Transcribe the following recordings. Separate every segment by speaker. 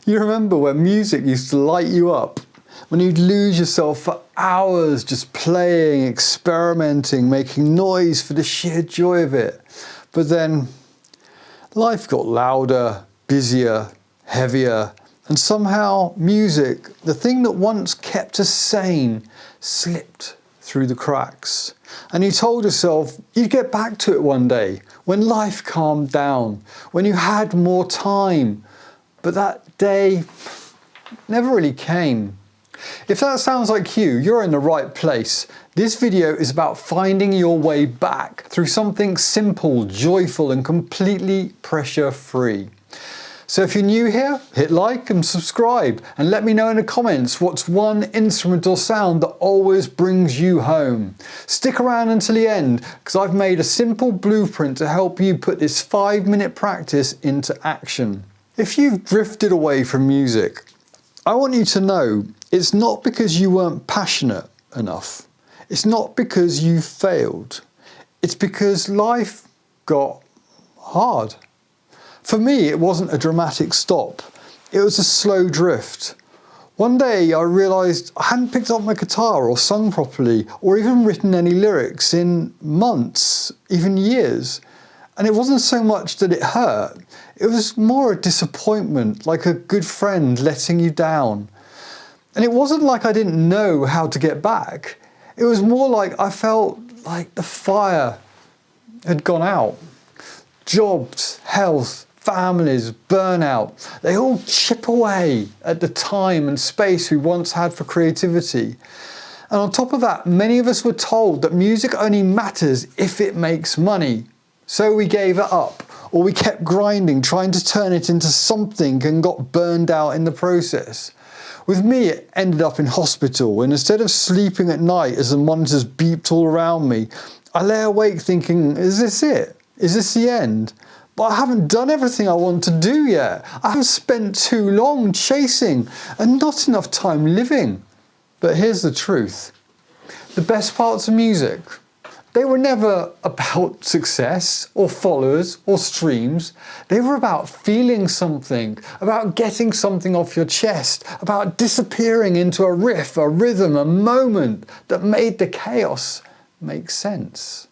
Speaker 1: You remember when music used to light you up? When you'd lose yourself for hours just playing, experimenting, making noise for the sheer joy of it. But then life got louder, busier, heavier, and somehow music, the thing that once kept us sane, slipped through the cracks. And you told yourself you'd get back to it one day, when life calmed down, when you had more time. But that day never really came. If that sounds like you, you're in the right place. This video is about finding your way back through something simple, joyful, and completely pressure-free. So if you're new here, hit like and subscribe, and let me know in the comments what's one instrumental sound that always brings you home. Stick around until the end, because I've made a simple blueprint to help you put this 5-minute practice into action. If you've drifted away from music, I want you to know it's not because you weren't passionate enough. It's not because you failed. It's because life got hard. For me, it wasn't a dramatic stop. It was a slow drift. One day I realised I hadn't picked up my guitar or sung properly or even written any lyrics in months, even years. And it wasn't so much that it hurt. It was more a disappointment, like a good friend letting you down. And it wasn't like I didn't know how to get back. It was more like I felt like the fire had gone out. Jobs, health, families, burnout, they all chip away at the time and space we once had for creativity. And on top of that, many of us were told that music only matters if it makes money. So we gave it up, or we kept grinding, trying to turn it into something and got burned out in the process. With me, it ended up in hospital, and instead of sleeping at night as the monitors beeped all around me, I lay awake thinking, is this it? Is this the end? But I haven't done everything I want to do yet. I haven't spent too long chasing and not enough time living. But here's the truth. The best parts of music, they were never about success or followers or streams. They were about feeling something, about getting something off your chest, about disappearing into a riff, a rhythm, a moment that made the chaos make sense.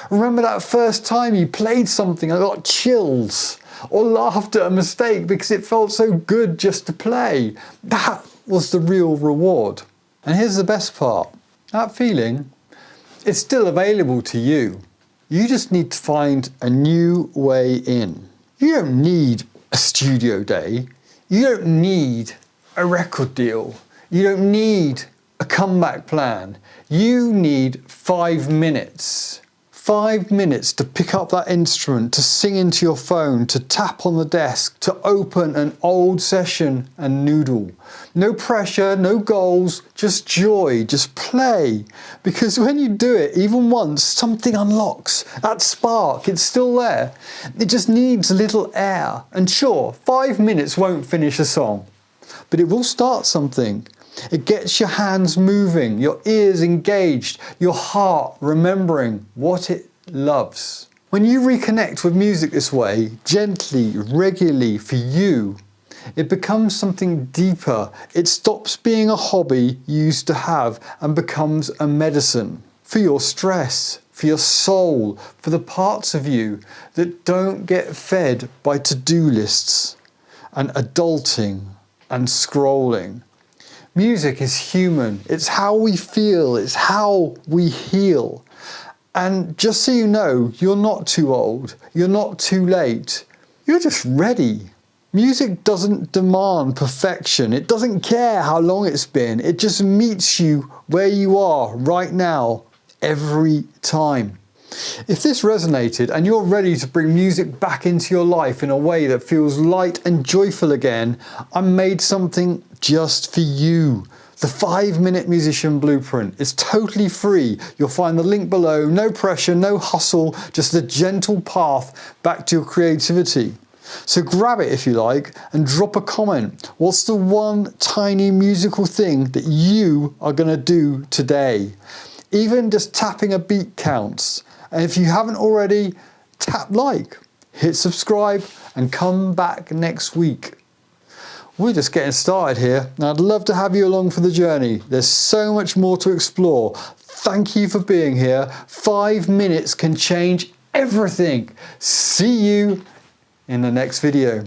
Speaker 1: Remember that first time you played something and got chills, or laughed at a mistake because it felt so good just to play? That was the real reward. And here's the best part. That feeling, it's still available to you. You just need to find a new way in. You don't need a studio day. You don't need a record deal. You don't need a comeback plan. You need 5 minutes. 5 minutes to pick up that instrument, to sing into your phone, to tap on the desk, to open an old session and noodle. No pressure, no goals, just joy, just play. Because when you do it, even once, something unlocks. That spark, it's still there. It just needs a little air. And sure, 5 minutes won't finish a song, but it will start something. It gets your hands moving, your ears engaged, your heart remembering what it loves. When you reconnect with music this way, gently, regularly for you, it becomes something deeper. It stops being a hobby you used to have and becomes a medicine for your stress, for your soul, for the parts of you that don't get fed by to-do lists and adulting and scrolling. Music is human. It's how we feel. It's how we heal. And just so you know, you're not too old. You're not too late. You're just ready. Music doesn't demand perfection. It doesn't care how long it's been. It just meets you where you are right now, every time. If this resonated and you're ready to bring music back into your life in a way that feels light and joyful again, I made something just for you. The 5-minute musician blueprint is totally free. You'll find the link below. No pressure, no hustle, just a gentle path back to your creativity. So grab it if you like and drop a comment. What's the one tiny musical thing that you are going to do today? Even just tapping a beat counts. And if you haven't already, tap like, hit subscribe, and come back next week. We're just getting started here, and I'd love to have you along for the journey. There's so much more to explore. Thank you for being here. 5 minutes can change everything. See you in the next video.